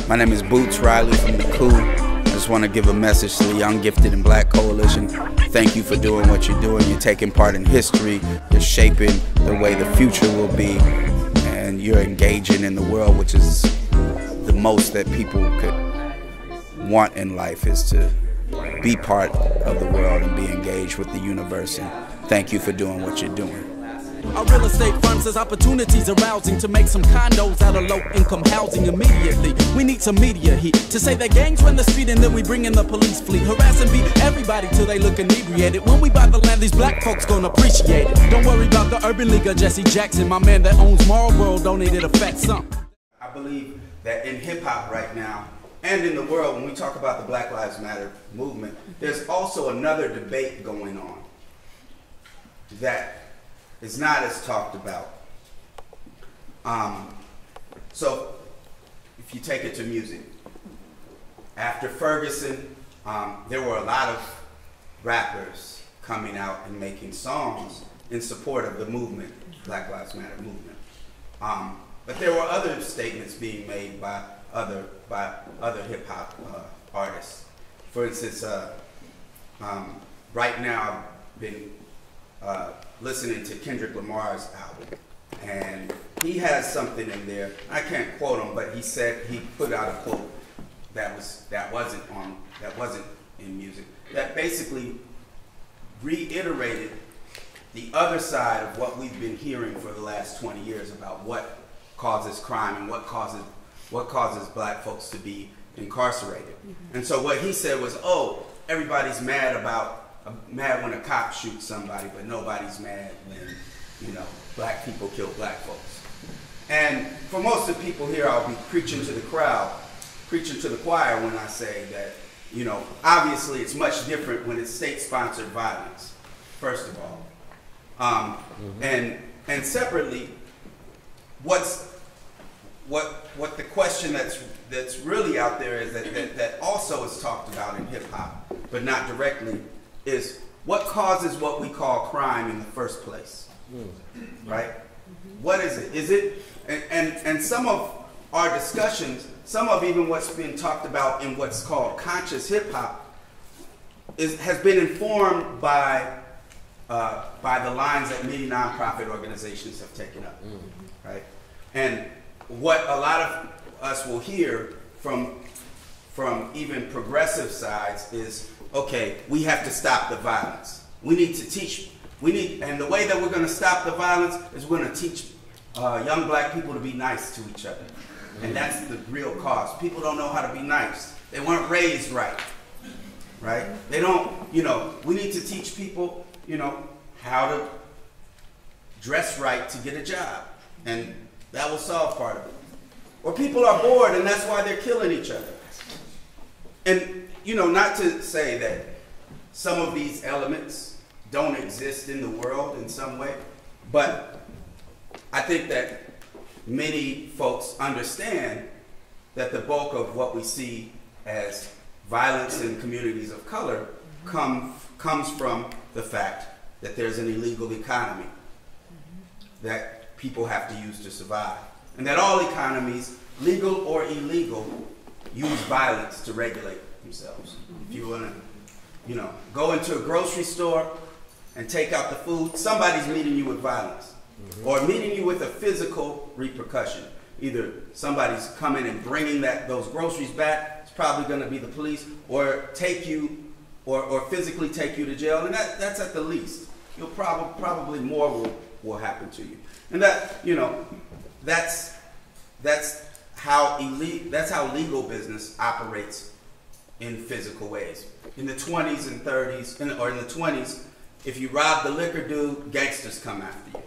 My name is Boots Riley from the Coup. I just want to give a message to the Young Gifted and Black Coalition. Thank you for doing what you're doing. You're taking part in history. You're shaping the way the future will be. And you're engaging in the world, which is the most that people could want in life, is to be part of the world and be engaged with the universe. And thank you for doing what you're doing. Our real estate fund says opportunities are rousing to make some condos out of low-income housing immediately. We need some media heat to say that gangs run the street and then we bring in the police fleet. Harass and beat everybody till they look inebriated. When we buy the land, these black folks gonna appreciate it. Don't worry about the Urban League or Jesse Jackson. My man that owns Marlboro donated a fat sum. I believe that in hip-hop right now, and in the world, when we talk about the Black Lives Matter movement, there's also another debate going on that is not as talked about. So if you take it to music, after Ferguson, there were a lot of rappers coming out and making songs in support of the movement, Black Lives Matter movement. But there were other statements being made by other hip-hop artists. For instance, right now I've been listening to Kendrick Lamar's album, and he has something in there. I can't quote him, but he said, he put out a quote that wasn't in music, that basically reiterated the other side of what we've been hearing for the last 20 years about what causes crime and what causes black folks to be incarcerated. And so what he said was, oh, everybody's mad when a cop shoots somebody, but nobody's mad when, black people kill black folks. And for most of the people here, I'll be preaching to the crowd, preaching to the choir when I say that, obviously it's much different when it's state-sponsored violence, first of all. And separately, what the question that's really out there is that also is talked about in hip-hop, but not directly, is what causes what we call crime in the first place, right? What is it? Is it, and some of our discussions, some of even what's been talked about in what's called conscious hip-hop has been informed by the lines that many nonprofit organizations have taken up, right? And what a lot of us will hear from even progressive sides is, okay, we have to stop the violence. We need to teach, and the way that we're going to stop the violence is we're going to teach young black people to be nice to each other. And that's the real cause. People don't know how to be nice. They weren't raised right, right? They don't, we need to teach people, how to dress right to get a job. And that will solve part of it. Or people are bored and that's why they're killing each other. And, not to say that some of these elements don't exist in the world in some way, but I think that many folks understand that the bulk of what we see as violence in communities of color comes from the fact that there's an illegal economy that people have to use to survive. And that all economies, legal or illegal, use violence to regulate themselves. If you want to, go into a grocery store and take out the food, somebody's meeting you with violence, or meeting you with a physical repercussion. Either somebody's coming and bringing those groceries back, it's probably going to be the police, or take you, or physically take you to jail, and that's at the least. You'll probably more will happen to you, and that that's how legal business operates in physical ways. In the 20s and 30s, or in the 20s, if you rob the liquor dude, gangsters come after you.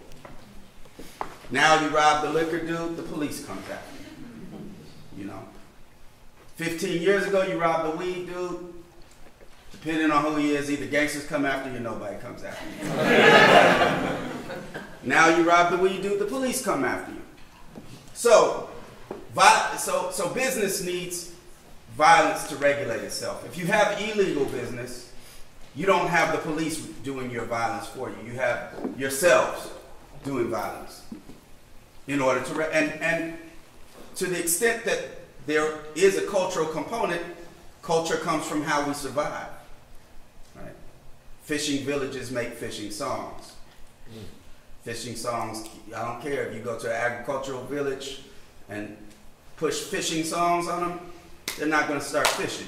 Now you rob the liquor dude, the police comes after you. 15 years ago, you robbed the weed dude. Depending on who he is, either gangsters come after you, or nobody comes after you. Now you rob the weed dude, the police come after you. So business needs violence to regulate itself. If you have illegal business, you don't have the police doing your violence for you. You have yourselves doing violence in order to, and to the extent that there is a cultural component. Culture comes from how we survive. Right? Fishing villages make fishing songs. Fishing songs, I don't care if you go to an agricultural village and push fishing songs on them, they're not going to start fishing.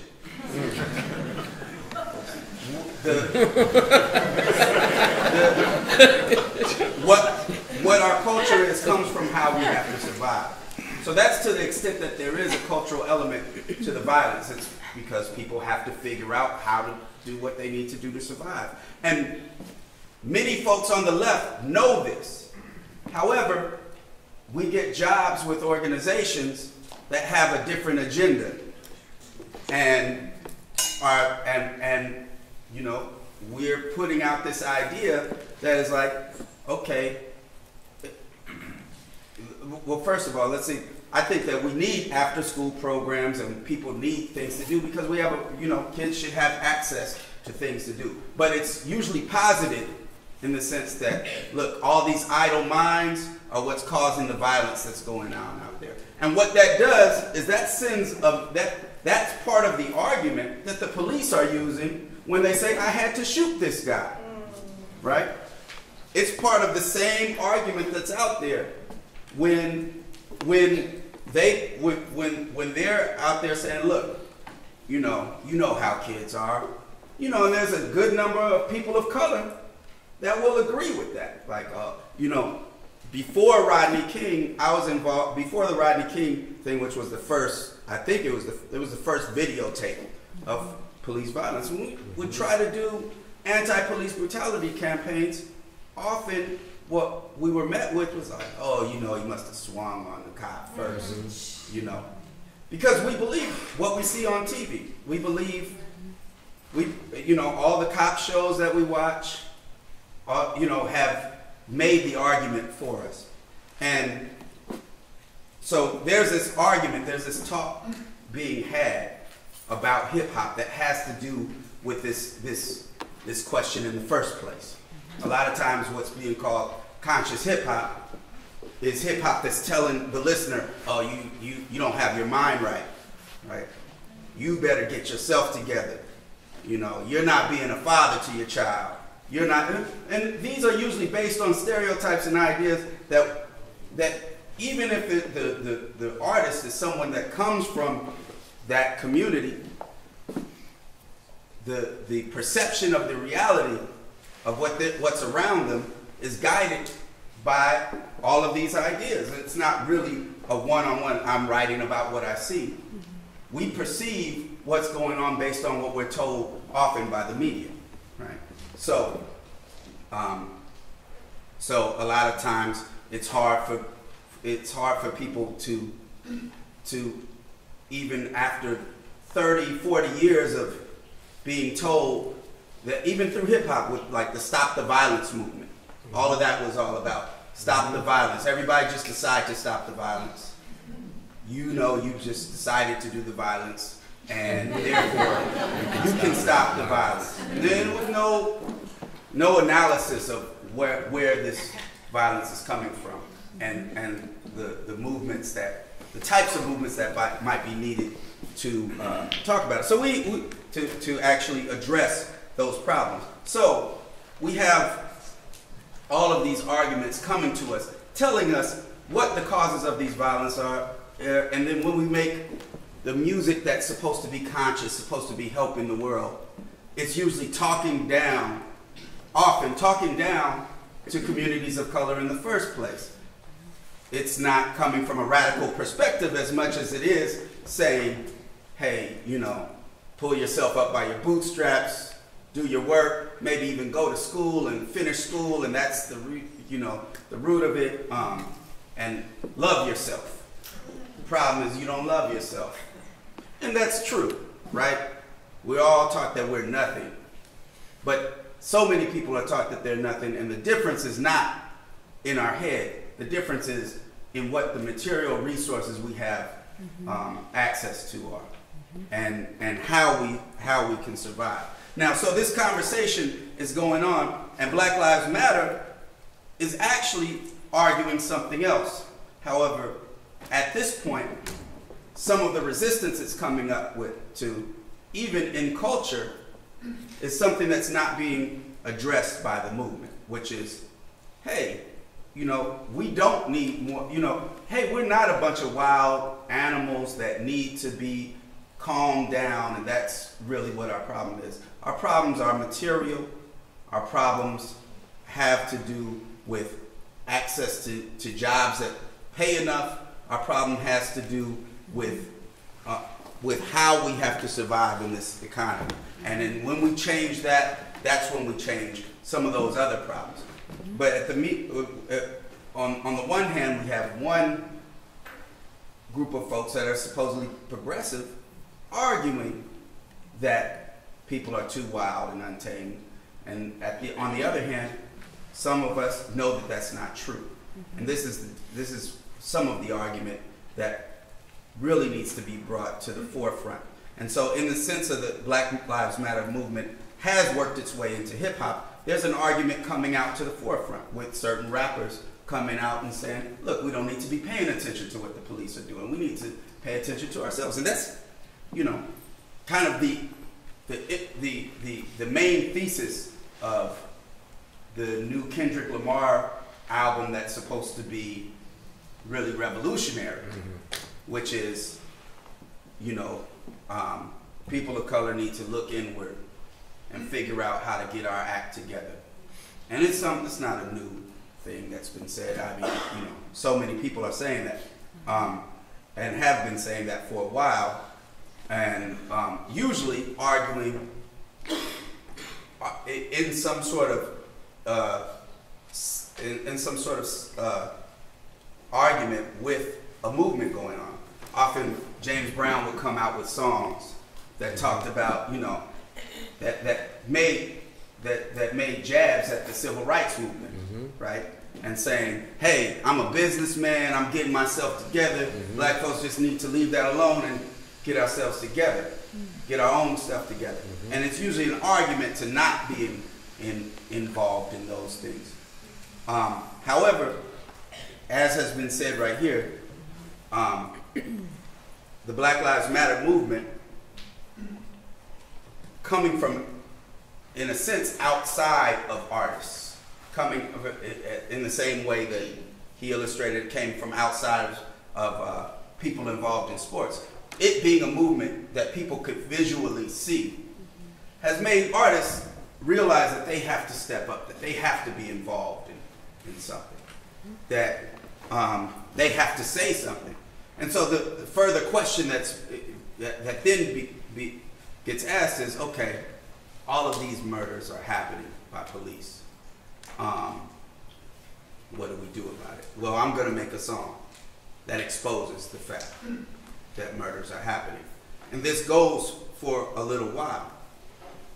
What our culture is comes from how we have to survive. So that's to the extent that there is a cultural element to the violence. It's because people have to figure out how to do what they need to do to survive. And many folks on the left know this. However, we get jobs with organizations that have a different agenda. And you know, we're putting out this idea that is like, okay, well, first of all, let's see. I think that we need after-school programs and people need things to do because we have, kids should have access to things to do. But it's usually positive in the sense that, look, all these idle minds are what's causing the violence that's going on out there. And what that does is that sends that's part of the argument that the police are using when they say, I had to shoot this guy, right? It's part of the same argument that's out there when they're out there saying, look, you know how kids are, and there's a good number of people of color that will agree with that. Like, before Rodney King, I was involved, before the Rodney King thing, which was the first, I think it was the first videotape of police violence. When we would try to do anti-police brutality campaigns, often what we were met with was like, oh, you must have swung on the cop first, Because we believe what we see on TV. We believe, all the cop shows that we watch, have made the argument for us. And so there's this argument, there's this talk being had about hip hop that has to do with this question in the first place. A lot of times what's being called conscious hip hop is hip hop that's telling the listener, oh, you don't have your mind right? You better get yourself together. You're not being a father to your child. You're not, and these are usually based on stereotypes and ideas that even if the artist is someone that comes from that community, the perception of the reality of what's around them is guided by all of these ideas. It's not really a one-on-one, I'm writing about what I see. We perceive what's going on based on what we're told often by the media, right? So a lot of times it's hard for people to even after 30, 40 years of being told that even through hip hop with like the Stop the Violence movement, all of that was all about stop the violence. Everybody just decided to stop the violence. You just decided to do the violence and therefore you can stop the violence. Then with no analysis of where this violence is coming from and the movements the types of movements that might be needed to talk about it. So we to actually address those problems. So we have all of these arguments coming to us, telling us what the causes of these violence are, and then when we make the music that's supposed to be conscious, supposed to be helping the world, it's usually often talking down to communities of color in the first place. It's not coming from a radical perspective as much as it is saying, hey, pull yourself up by your bootstraps, do your work, maybe even go to school and finish school, and that's the root of it, and love yourself. The problem is you don't love yourself. And that's true, right? We're all taught that we're nothing. But so many people are taught that they're nothing, and the difference is not in our head. The difference is in what the material resources we have access to are, and how we can survive. Now, so this conversation is going on, and Black Lives Matter is actually arguing something else. However, at this point, some of the resistance it's coming up with to, even in culture, is something that's not being addressed by the movement, which is, hey, you know, we don't need more, you know, hey, we're not a bunch of wild animals that need to be calmed down, and that's really what our problem is. Our problems are material. Our problems have to do with access to jobs that pay enough. Our problem has to do with how we have to survive in this economy. And then when we change that, that's when we change some of those other problems. But at on the one hand, we have one group of folks that are supposedly progressive arguing that people are too wild and untamed. And on the other hand, some of us know that that's not true. And this is some of the argument that really needs to be brought to the forefront. And so in the sense of the Black Lives Matter movement has worked its way into hip hop, there's an argument coming out to the forefront with certain rappers coming out and saying, look, we don't need to be paying attention to what the police are doing. We need to pay attention to ourselves. And that's, you know, kind of the main thesis of the new Kendrick Lamar album that's supposed to be really revolutionary, which is, you know, people of color need to look inward and figure out how to get our act together. And it's not a new thing that's been said. I mean, you know, so many people are saying that, and have been saying that for a while, and usually arguing in some sort of argument with a movement going on. Often James Brown would come out with songs that talked about, you know, that made jabs at the civil rights movement, right? And saying, hey, I'm a businessman, I'm getting myself together. Black folks just need to leave that alone and get ourselves together, get our own stuff together. And it's usually an argument to not be involved in those things. However, as has been said right here, the Black Lives Matter movement, coming from, in a sense, outside of artists, coming in the same way that he illustrated came from outside of people involved in sports. It being a movement that people could visually see has made artists realize that they have to step up, that they have to be involved in something, that they have to say something. And so the further question that then gets asked is, okay, all of these murders are happening by police. What do we do about it? Well, I'm going to make a song that exposes the fact that murders are happening. And this goes for a little while.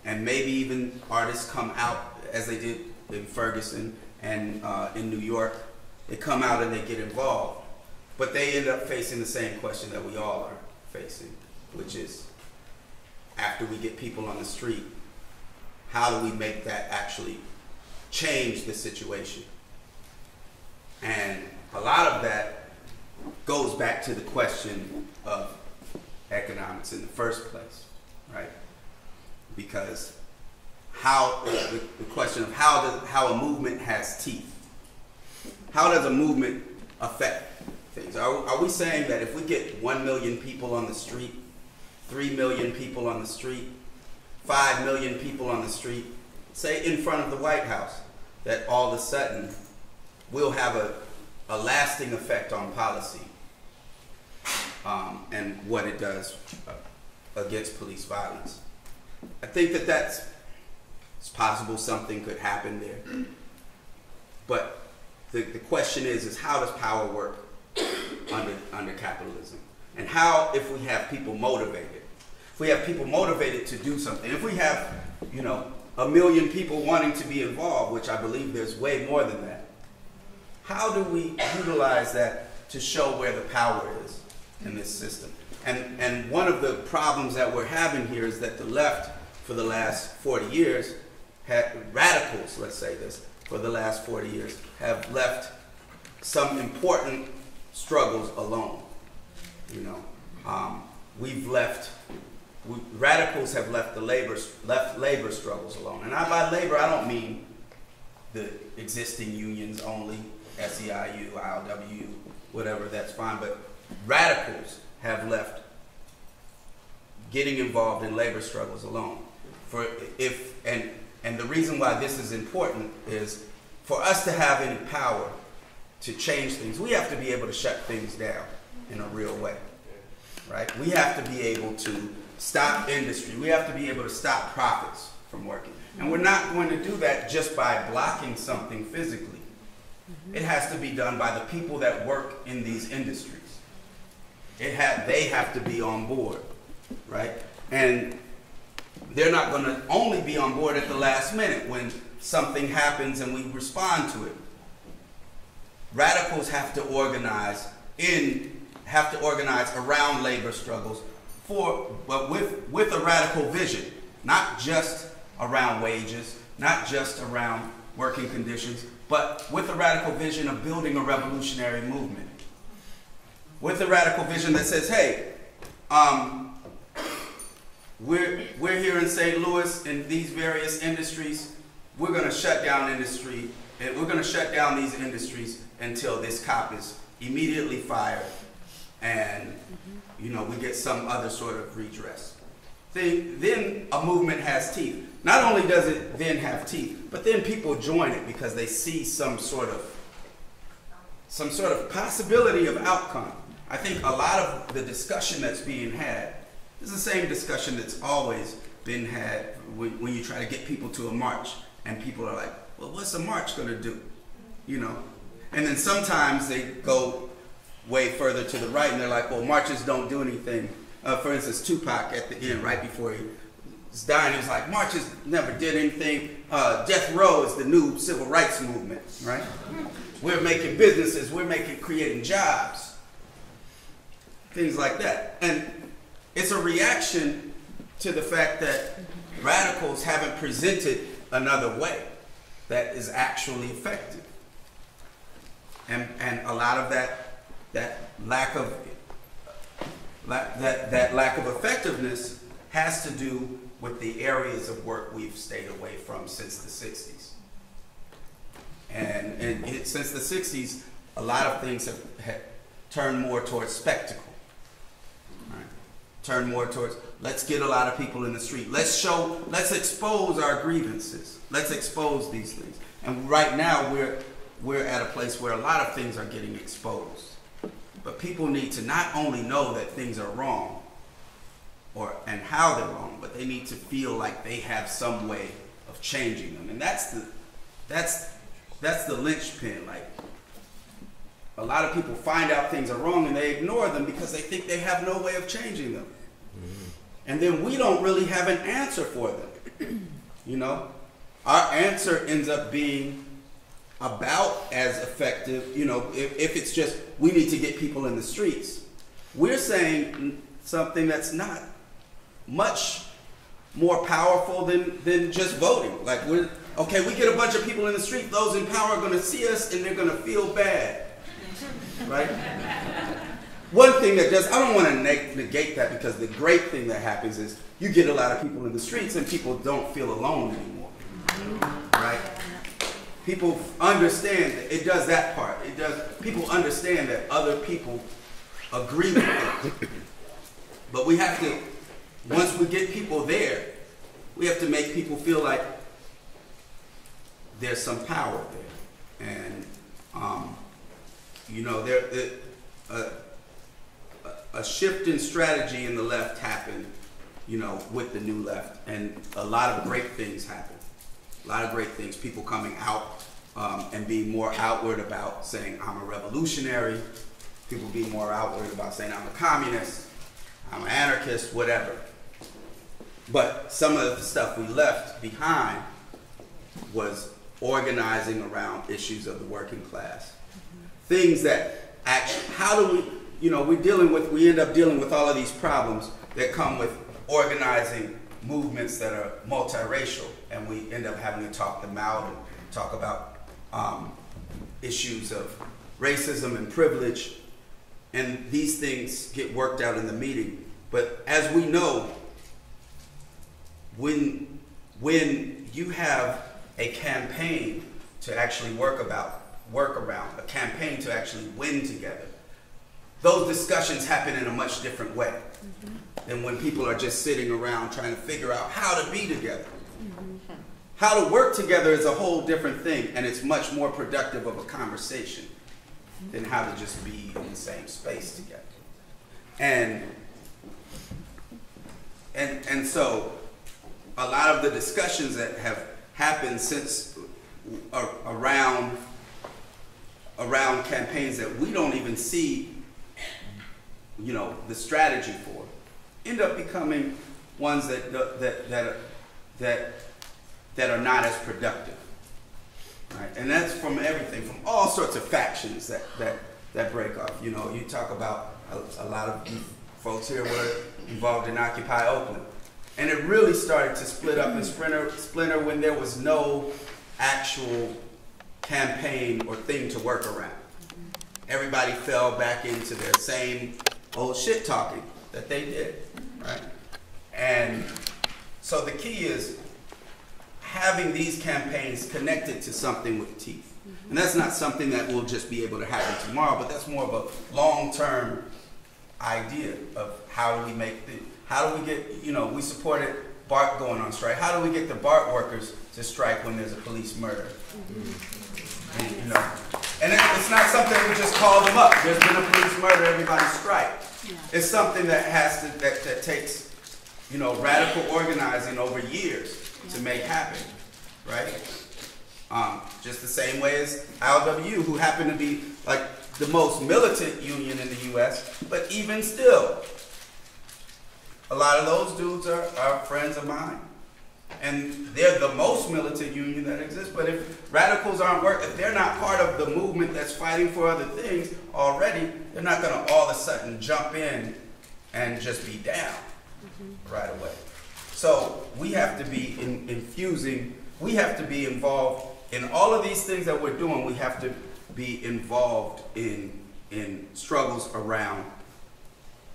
And maybe even artists come out, as they did in Ferguson and in New York, they come out and they get involved. But they end up facing the same question that we all are facing, which is, after we get people on the street, how do we make that actually change the situation? And a lot of that goes back to the question of economics in the first place, right? Because the question of how a movement has teeth. How does a movement affect things? Are we saying that if we get 1 million people on the street, 3 million people on the street, 5 million people on the street, say in front of the White House, that all of a sudden we'll have a lasting effect on policy and what it does against police violence? I think that it's possible something could happen there. But the question is how does power work under capitalism? And how, if we have people motivated, to do something, if we have, you know, 1 million people wanting to be involved, which I believe there's way more than that, how do we utilize that to show where the power is in this system? And one of the problems that we're having here is that the left, for the last 40 years, radicals, let's say this, for the last 40 years, have left some important struggles alone. You know, Radicals have left labor struggles alone. And by labor, I don't mean the existing unions only, SEIU, ILWU, whatever, that's fine. But radicals have left getting involved in labor struggles alone. And the reason why this is important is for us to have any power to change things, we have to be able to shut things down in a real way, right? We have to be able to stop industry. We have to be able to stop profits from working. And we're not going to do that just by blocking something physically. It has to be done by the people that work in these industries. They have to be on board, right? And they're not going to only be on board at the last minute when something happens and we respond to it. Radicals have to organize around labor struggles, but with a radical vision, not just around wages, not just around working conditions, but with a radical vision of building a revolutionary movement. With a radical vision that says, hey, we're here in St. Louis in these various industries. We're going to shut down industry, and we're going to shut down these industries until this cop is immediately fired and we get some other sort of redress. Then a movement has teeth. Not only does it then have teeth, but then people join it because they see some sort of possibility of outcome. I think a lot of the discussion that's being had is the same discussion that's always been had when you try to get people to a march, and people are like, well, what's a march going to do? And then sometimes they go way further to the right and they're like, well, marches don't do anything. For instance, Tupac at the end, right before he was dying, he was like, marches never did anything. Death row is the new civil rights movement, right? We're making businesses, creating jobs, things like that. And it's a reaction to the fact that radicals haven't presented another way that is actually effective. And a lot of that lack of effectiveness has to do with the areas of work we've stayed away from since the 60s. And since the 60s, a lot of things have turned more towards spectacle. Right? Turned more towards, let's get a lot of people in the street. Let's expose our grievances. Let's expose these things. And right now we're at a place where a lot of things are getting exposed. But people need to not only know that things are wrong and how they're wrong, but they need to feel like they have some way of changing them. And that's the linchpin. Like, a lot of people find out things are wrong and they ignore them because they think they have no way of changing them. And then we don't really have an answer for them. Our answer ends up being about as effective, if it's just, we need to get people in the streets. We're saying something that's not much more powerful than just voting. Like, we get a bunch of people in the street, those in power are going to see us and they're going to feel bad, right? One thing that I don't want to negate that, because the great thing that happens is you get a lot of people in the streets and people don't feel alone anymore, right? People understand that it does that part. People understand that other people agree with it. But we have to, once we get people there, we have to make people feel like there's some power there. And, a shift in strategy in the left happened, with the new left. And a lot of great things happened. A lot of great things, people coming out and being more outward about saying, I'm a revolutionary. People being more outward about saying, I'm a communist, I'm an anarchist, whatever. But some of the stuff we left behind was organizing around issues of the working class. Things that actually, how do we end up dealing with all of these problems that come with organizing movements that are multiracial, and we end up having to talk them out and talk about issues of racism and privilege. and these things get worked out in the meeting. But as we know, when you have a campaign to actually work around, a campaign to actually win together, those discussions happen in a much different way than when people are just sitting around trying to figure out how to be together. How to work together is a whole different thing, and it's much more productive of a conversation than how to just be in the same space together. And so a lot of the discussions that have happened since around campaigns that we don't even see, the strategy for, end up becoming ones that are not as productive, right? And that's from everything, from all sorts of factions that break off. You talk about a lot of you folks here were involved in Occupy Oakland, and it really started to split up and splinter when there was no actual campaign or thing to work around. Everybody fell back into their same old shit talking that they did, right? And so the key is having these campaigns connected to something with teeth. And that's not something that will just be able to happen tomorrow, but that's more of a long-term idea of how do we get, we supported BART going on strike. How do we get the BART workers to strike when there's a police murder? And it's not something we just call them up. There's been a police murder, everybody strike. Yeah. It's something that that takes, radical organizing over years to make happen, right? Just the same way as LW, who happen to be like the most militant union in the U.S., but even still, a lot of those dudes are friends of mine. And they're the most militant union that exists. But if radicals if they're not part of the movement that's fighting for other things already, they're not going to all of a sudden jump in and just be down right away. So we have to be we have to be involved in all of these things that we're doing. We have to be involved in struggles around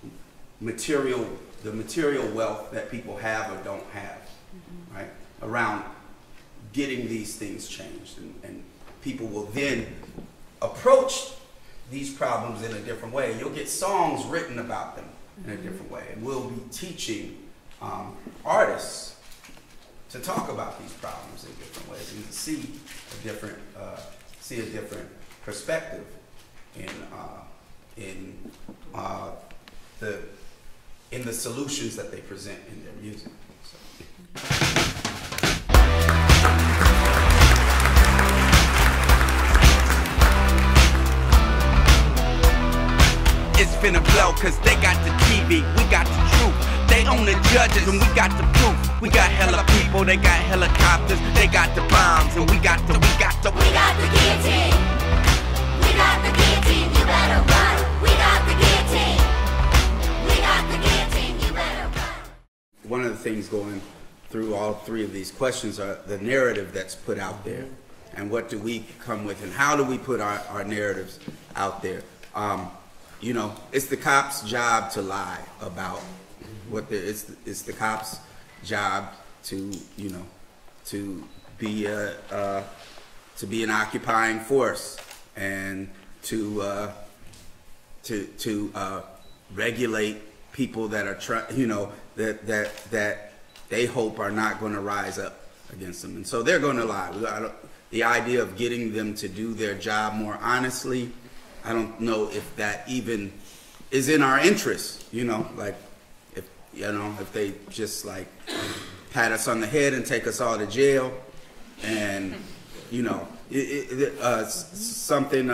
the material wealth that people have or don't have. Right? Around getting these things changed, and people will then approach these problems in a different way. You'll get songs written about them in a different way, and we'll be teaching artists to talk about these problems in different ways and to see a different perspective in the solutions that they present in their music. It's finna blow, cause they got the TV, we got the truth. They own the judges and we got the proof. We got hella people, they got helicopters, they got the bombs, and we got the guillotine. We got the guillotine, you better run. We got the guillotine. We got the guillotine, you better run. One of the things going through all three of these questions are the narrative that's put out there, and what do we come with, and how do we put our narratives out there. It's the cops' job to lie about it's the cops' job to be an occupying force and to regulate people that are that they hope are not going to rise up against them. And so they're going to lie. The idea of getting them to do their job more honestly, I don't know if that even is in our interest, if they just pat us on the head and take us all to jail, and something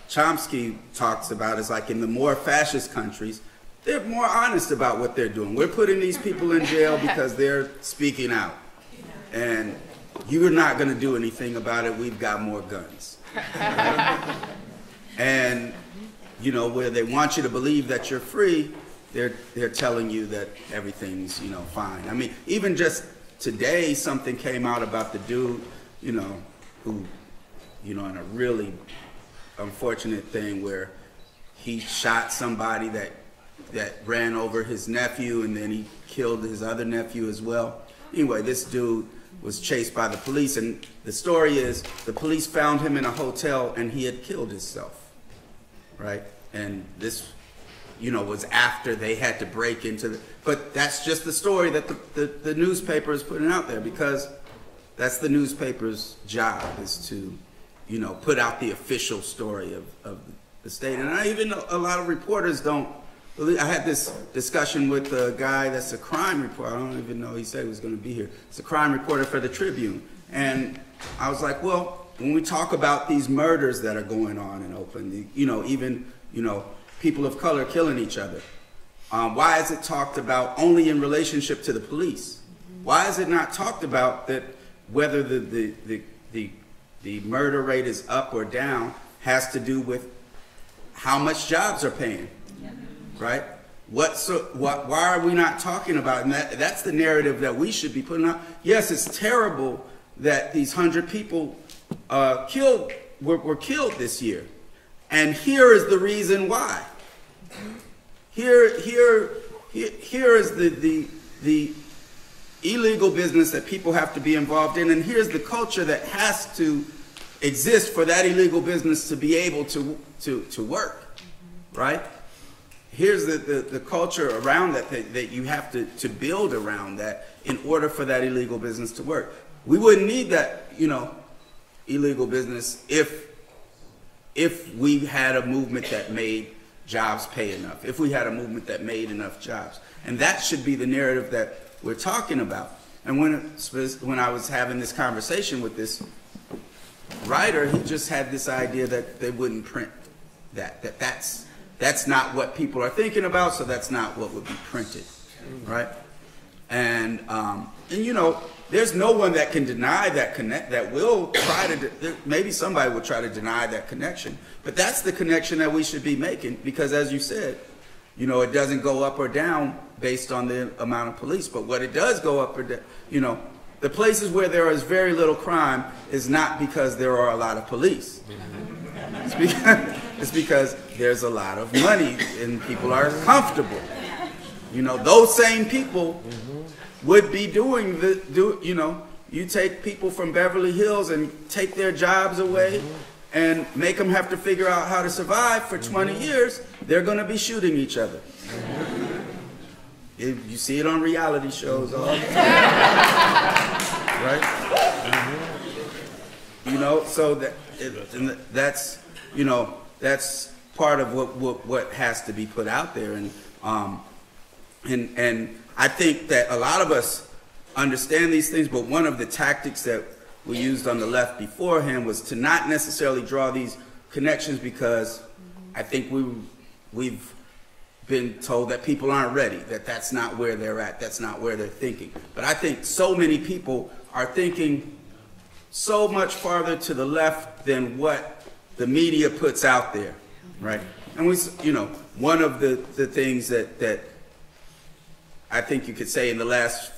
Chomsky talks about is in the more fascist countries, they're more honest about what they're doing. We're putting these people in jail because they're speaking out, and you're not going to do anything about it. We've got more guns. Right? And where they want you to believe that you're free, they're telling you that everything's fine. I mean, even just today, something came out about the dude who in a really unfortunate thing where he shot somebody that ran over his nephew, and then he killed his other nephew as well. Anyway, this dude was chased by the police, and the story is the police found him in a hotel and he had killed himself, right? And this, you know, was after they had to break into the, but that's just the story that the newspaper is putting out there, because that's the newspaper's job, is to, you know, put out the official story of the state. And I even know a lot of reporters don't believe. I had this discussion with a guy that's a crime reporter. I don't even know, he said he was going to be here. It's a crime reporter for the Tribune. And I was like, well, when we talk about these murders that are going on in Oakland, you know, even, you know, people of color killing each other, why is it talked about only in relationship to the police? Why is it not talked about that whether the murder rate is up or down has to do with how much jobs are paying, right? Why are we not talking about it? And that's the narrative that we should be putting out. Yes, it's terrible that these 100 people were killed this year, and here is the reason why. Here is the illegal business that people have to be involved in, and here's the culture that has to exist for that illegal business to be able to work, right? Here's the culture around that you have to build around that in order for that illegal business to work. We wouldn't need that, you know, illegal business if we had a movement that made jobs pay enough, if we had a movement that made enough jobs. And that should be the narrative that we're talking about. And when I was having this conversation with this writer, he just had this idea that they wouldn't print that's not what people are thinking about, so that's not what would be printed, right? And you know, there's no one that can deny that will try to, maybe somebody will try to deny that connection, but that's the connection that we should be making, because as you said, you know, it doesn't go up or down based on the amount of police, but what it does go up or down, you know, the places where there is very little crime is not because there are a lot of police. It's because there's a lot of money and people are comfortable. You know, those same people would be doing you know, you take people from Beverly Hills and take their jobs away and make them have to figure out how to survive for 20 years, they're going to be shooting each other. You see it on reality shows all the time. Right? You know, so that's, you know, that's part of what has to be put out there. And I think that a lot of us understand these things, but one of the tactics that we used on the left beforehand was to not necessarily draw these connections, because I think we've been told that people aren't ready, that that's not where they're at, that's not where they're thinking. But I think so many people are thinking so much farther to the left than what the media puts out there, right? And we, you know, one of the things that I think you could say in the last,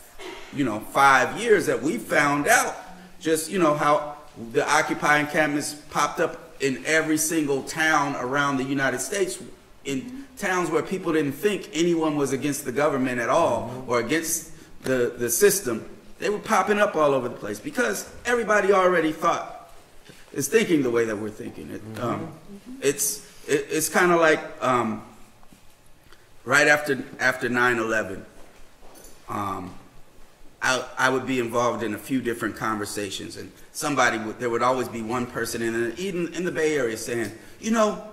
you know, 5 years that we found out, just, you know, how the Occupy encampments popped up in every single town around the United States, in towns where people didn't think anyone was against the government at all or against the system. They were popping up all over the place because everybody already is thinking the way that we're thinking. It's kind of like right after 9/11, I would be involved in a few different conversations, and there would always be one person even in the Bay Area saying, you know,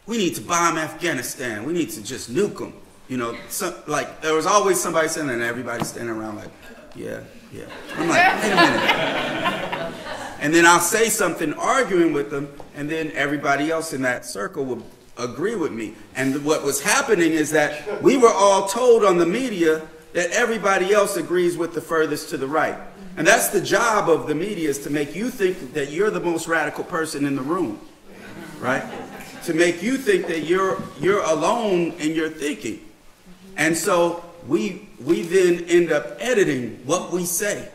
we need to bomb Afghanistan. We need to just nuke them. You know, like there was always somebody saying that, and everybody standing around like, yeah. I'm like, wait a minute. And then I'll say something arguing with them, and then everybody else in that circle will agree with me. And what was happening is that we were all told on the media that everybody else agrees with the furthest to the right. And that's the job of the media, is to make you think that you're the most radical person in the room, right? To make you think that you're alone in your thinking. And so we then end up editing what we say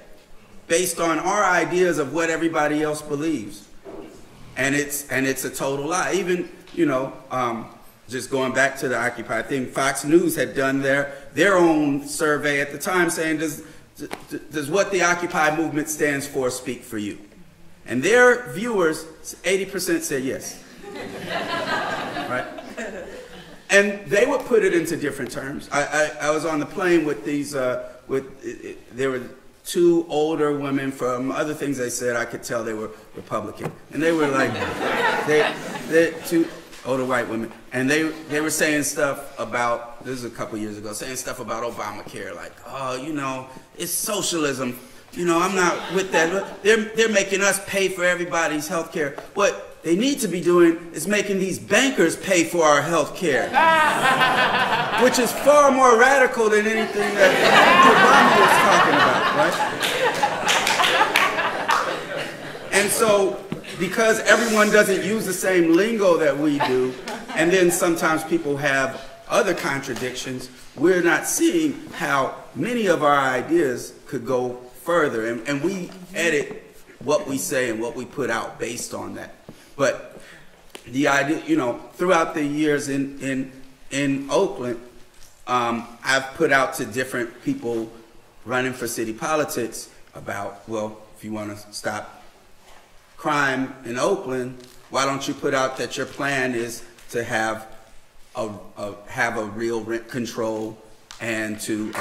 based on our ideas of what everybody else believes. And it's a total lie. Even, you know, just going back to the Occupy thing, Fox News had done their own survey at the time saying, does what the Occupy movement stands for speak for you? And their viewers, 80% said yes. Right? And they would put it into different terms. I was on the plane with these, there were two older women. From other things they said, I could tell they were Republican. And they were like, they're two older white women. And they were saying stuff about, this is a couple years ago, saying stuff about Obamacare, like, oh, you know, it's socialism. You know, I'm not with that. They're making us pay for everybody's health care. What they need to be doing is making these bankers pay for our health care, which is far more radical than anything that Obama was talking about, right? And so, because everyone doesn't use the same lingo that we do, and then sometimes people have other contradictions, we're not seeing how many of our ideas could go further, and we edit what we say and what we put out based on that. But the idea, you know, throughout the years in Oakland, I've put out to different people running for city politics about, well, if you want to stop crime in Oakland, why don't you put out that your plan is to have a real rent control and to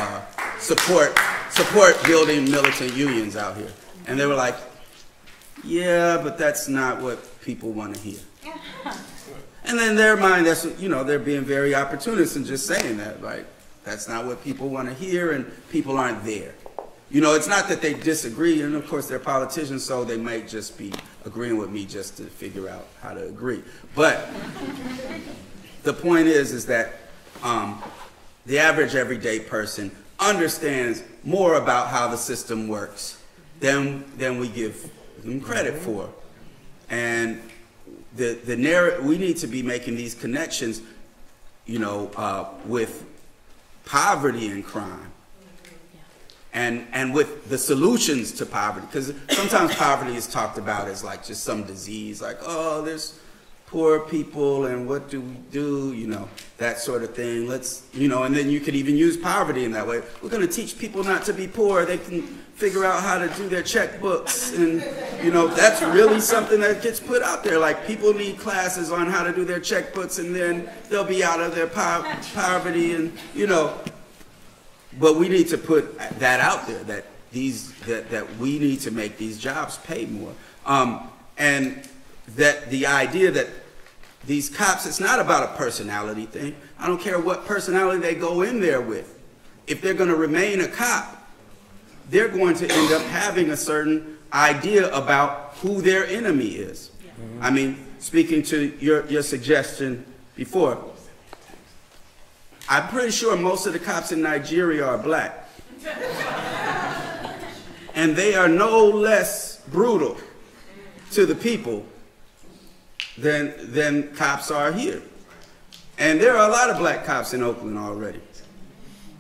support building militant unions out here. And they were like, yeah, but that's not what people want to hear. And then in their mind, that's, you know, they're being very opportunist and just saying that, like, that's not what people want to hear, and people aren't there. You know, it's not that they disagree, and of course they're politicians, so they might just be agreeing with me just to figure out how to agree. But the point is that the average everyday person understands more about how the system works than we give them credit for. And the narrative, we need to be making these connections, you know, with poverty and crime, and with the solutions to poverty, because sometimes poverty is talked about as like just some disease, like, oh, there's poor people and what do we do, you know, that sort of thing. Let's, you know, and then you could even use poverty in that way. We're going to teach people not to be poor. They can figure out how to do their checkbooks, and, you know, that's really something that gets put out there. Like, people need classes on how to do their checkbooks, and then they'll be out of their poverty, and, you know, but we need to put that out there, that that we need to make these jobs pay more. And that the idea that these cops, it's not about a personality thing. I don't care what personality they go in there with. If they're going to remain a cop, they're going to end up having a certain idea about who their enemy is. I mean, speaking to your suggestion before, I'm pretty sure most of the cops in Nigeria are black. And they are no less brutal to the people than cops are here. And there are a lot of black cops in Oakland already,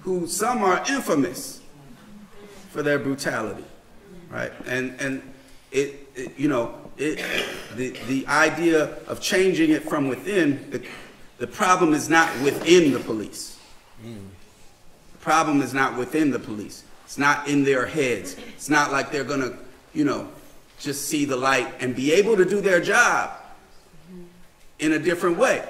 who some are infamous for their brutality, right? And you know, the idea of changing it from within, the problem is not within the police. The problem is not within the police. It's not in their heads. It's not like they're gonna, you know, just see the light and be able to do their job in a different way.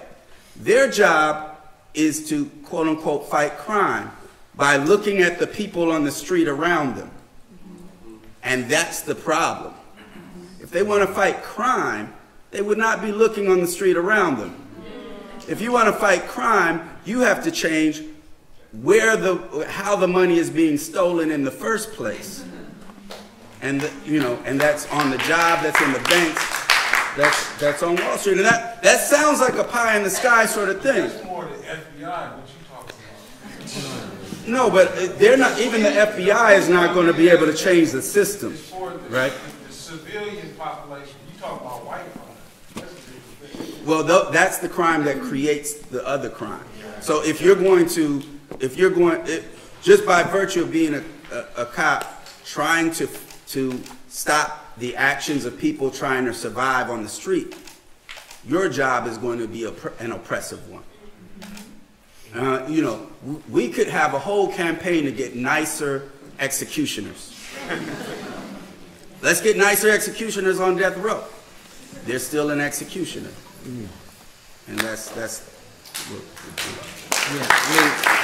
Their job is to, quote unquote, fight crime by looking at the people on the street around them. And that's the problem. If they want to fight crime, they would not be looking on the street around them. If you want to fight crime, you have to change how the money is being stolen in the first place. And you know, and that's on the job, that's in the banks, that's on Wall Street. And that sounds like a pie in the sky sort of thing. That's more the FBI, what you talking about. No, but they're not, even the FBI is not going to be able to change the system, right? The civilian population, you talk about white crime. Well, that's the crime that creates the other crime. So if you're going to, just by virtue of being a cop trying to stop the actions of people trying to survive on the street, your job is going to be an oppressive one. You know, we could have a whole campaign to get nicer executioners. Let's get nicer executioners on death row. They're still an executioner. And that's what we're doing. Yeah, I mean,